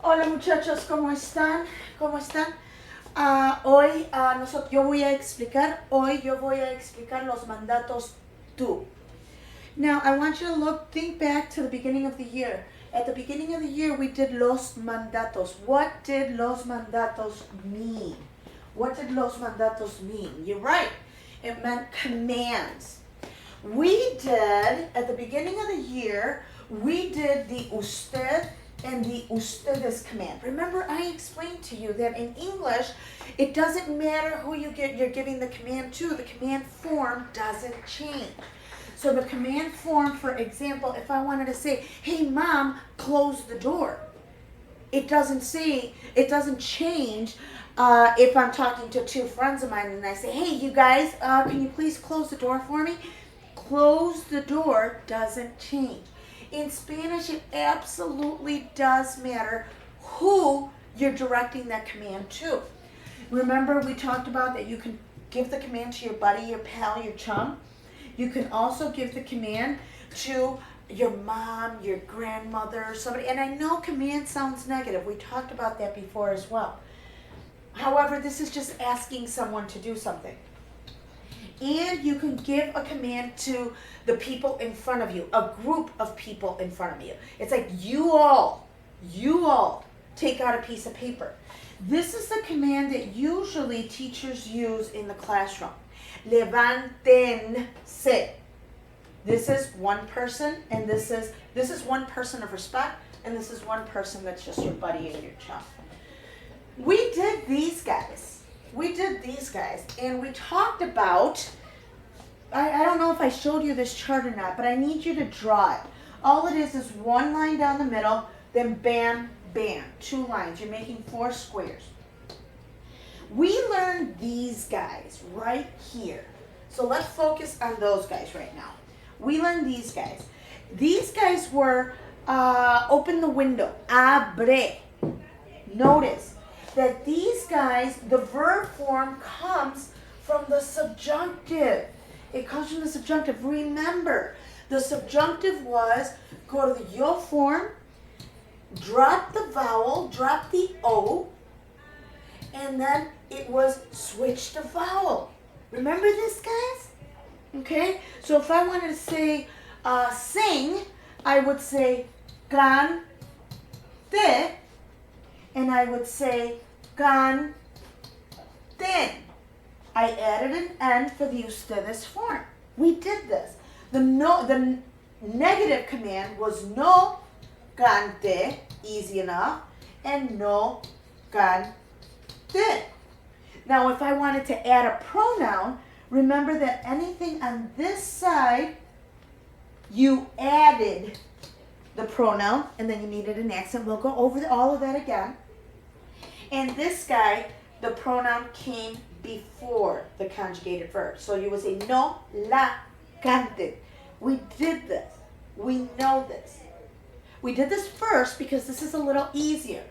Hola muchachos, ¿cómo están? ¿Cómo están? Hoy yo voy a explicar los mandatos tú. Now I want you to think back to the beginning of the year. At the beginning of the year we did los mandatos. What did los mandatos mean? What did los mandatos mean? You're right. It meant commands. We did, at the beginning of the year, we did the usted and the ustedes command. Remember, I explained to you that in English, it doesn't matter who you're giving the command to, the command form doesn't change. So the command form, for example, if I wanted to say, hey mom, close the door, it doesn't change if I'm talking to two friends of mine and I say, hey you guys, can you please close the door for me? Close the door doesn't change. In Spanish, it absolutely does matter who you're directing that command to. Remember, we talked about that you can give the command to your buddy, your pal, your chum. You can also give the command to your mom, your grandmother, somebody. And I know command sounds negative. We talked about that before as well. However, this is just asking someone to do something. And you can give a command to the people in front of you, a group of people in front of you. It's like you all take out a piece of paper. This is the command that usually teachers use in the classroom. Levántense. This is one person, and this is one person of respect, and this is one person that's just your buddy and your chum. We did these guys, and we talked about, I don't know if I showed you this chart or not, but I need you to draw it. All it is one line down the middle, then bam, bam, 2 lines. You're making 4 squares. We learned these guys right here. So let's focus on those guys right now. We learned these guys. These guys were open the window, abre. Notice that these guys, the verb form comes from the subjunctive. It comes from the subjunctive. Remember, the subjunctive was go to the yo form, drop the vowel, drop the O, and then it was switch the vowel. Remember this, guys? Okay? So if I wanted to say sing, I would say cante, and I would say canten. I added an N for the ustedes form. We did this. The negative command was no cante, easy enough, and no canten. Now if I wanted to add a pronoun, remember that anything on this side, you added the pronoun, and then you needed an accent. We'll go over all of that again. And this guy, the pronoun came before the conjugated verb. So you would say, no la canten. We did this. We know this. We did this first because this is a little easier.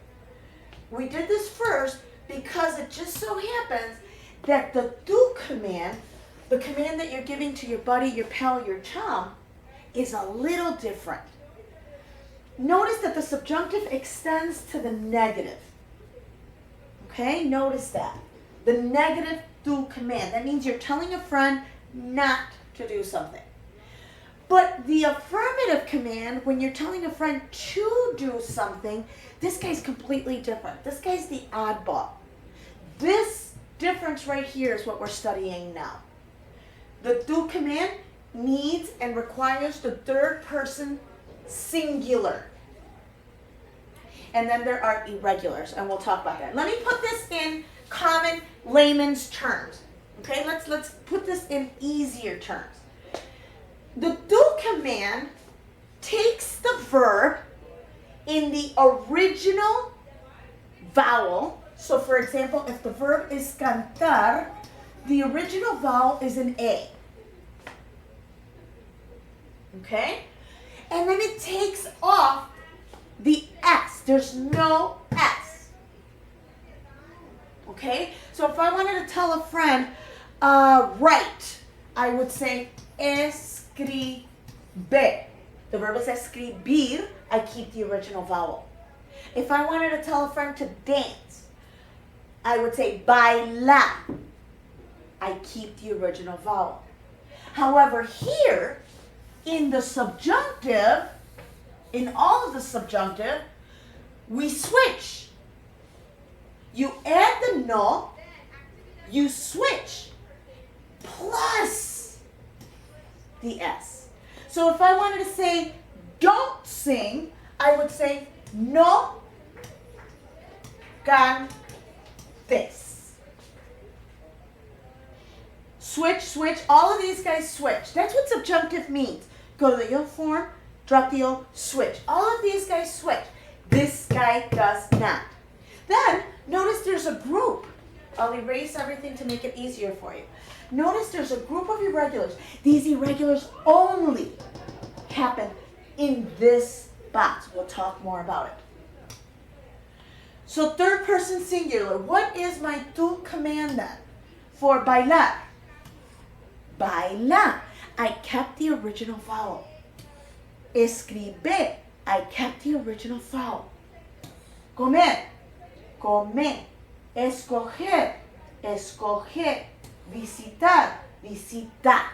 We did this first because it just so happens that the tú command, the command that you're giving to your buddy, your pal, your chum, is a little different. Notice that the subjunctive extends to the negative. Okay, notice that. The negative tú command. That means you're telling a friend not to do something. But the affirmative command, when you're telling a friend to do something, this guy's completely different. This guy's the oddball. This difference right here is what we're studying now. The tú command needs and requires the third person singular. And then there are irregulars, and we'll talk about that. Let me put this in common layman's terms. Okay, let's put this in easier terms. The tú command takes the verb in the original vowel. So for example, if the verb is cantar, the original vowel is an A. Okay? And then it takes off the S. There's no S. Okay? So if I wanted to tell a friend, write, I would say escribe. The verb is escribir. I keep the original vowel. If I wanted to tell a friend to dance, I would say baila. I keep the original vowel. However, here, in the subjunctive, in all of the subjunctive, we switch. You add the no, you switch, plus the S. So if I wanted to say don't sing, I would say no cantes. Switch, switch, all of these guys switch. That's what subjunctive means. Go to the yo form, drop the O, switch. All of these guys switch. This guy does not. Then, notice there's a group. I'll erase everything to make it easier for you. Notice there's a group of irregulars. These irregulars only happen in this box. We'll talk more about it. So third person singular. What is my tú command then? For bailar. Baila. I kept the original vowel. Escribe. I kept the original vowel. Comer. Comer. Escoger. Escoger. Visitar. Visitar.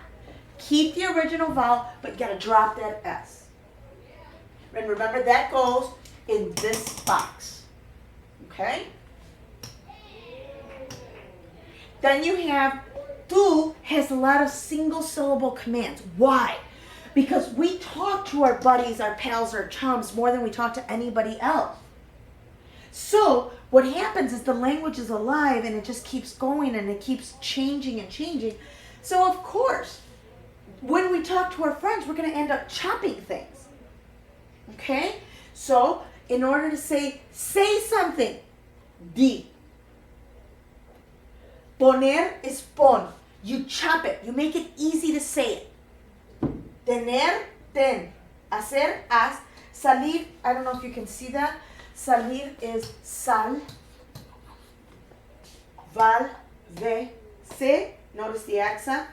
Keep the original vowel, but you gotta drop that S. And remember, that goes in this box. Okay? Then you have tú has a lot of single syllable commands. Why? Because we talk to our buddies, our pals, our chums more than we talk to anybody else. So what happens is the language is alive and it just keeps going and it keeps changing and changing. So of course, when we talk to our friends, we're going to end up chopping things. Okay? So in order to say something, di. Poner is pon. You chop it. You make it easy to say it. Tener, ten. Hacer, haz. Salir, I don't know if you can see that. Salir is sal. Val, ve, se. Notice the accent.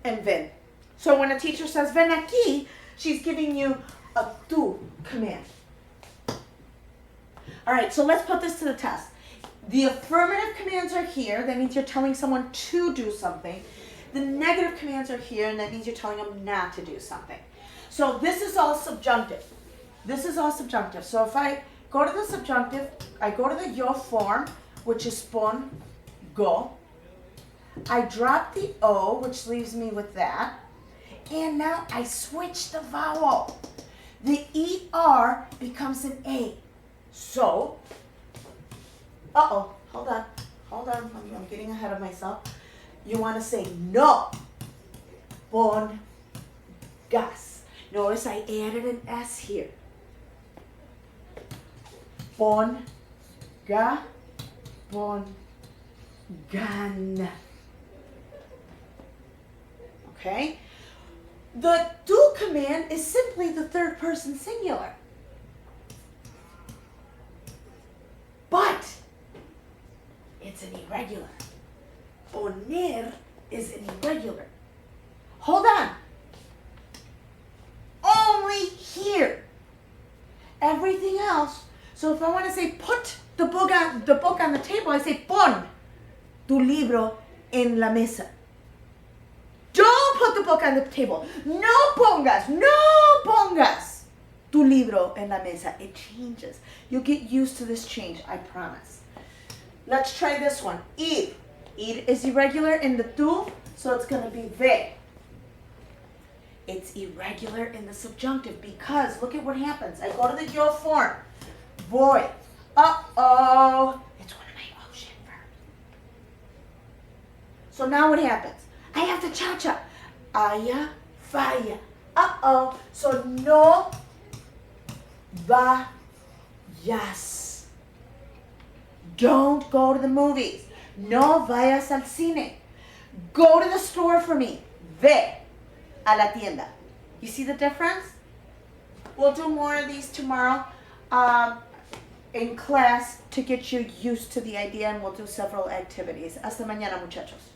And ven. So when a teacher says ven aquí, she's giving you a tú command. All right, so let's put this to the test. The affirmative commands are here. That means you're telling someone to do something. The negative commands are here, and that means you're telling them not to do something. So this is all subjunctive. This is all subjunctive. So if I go to the subjunctive, I go to the yo form, which is pon, go. I drop the O, which leaves me with that. And now I switch the vowel. The ER becomes an A. So, hold on, I'm getting ahead of myself. You want to say no, pon, gas. Notice I added an S here. Pon, ga, pon, gan. Okay? The tú command is simply the third person singular. But it's an irregular. Poner is an irregular. Hold on. Only here. Everything else. So if I want to say put the book on the table, I say pon tu libro en la mesa. Don't put the book on the table. No pongas tu libro en la mesa. It changes. You'll get used to this change, I promise. Let's try this one. Ir. Ir is irregular in the tú, so it's going to be ve. It's irregular in the subjunctive because look at what happens. I go to the yo form. Voy. Uh-oh. It's one of my ocean verbs. So now what happens? I have to cha-cha. Haya, falla. Uh-oh. So no vayas. Don't go to the movies. No vayas al cine. Go to the store for me. Ve a la tienda. You see the difference? We'll do more of these tomorrow in class to get you used to the idea, and we'll do several activities. Hasta mañana, muchachos.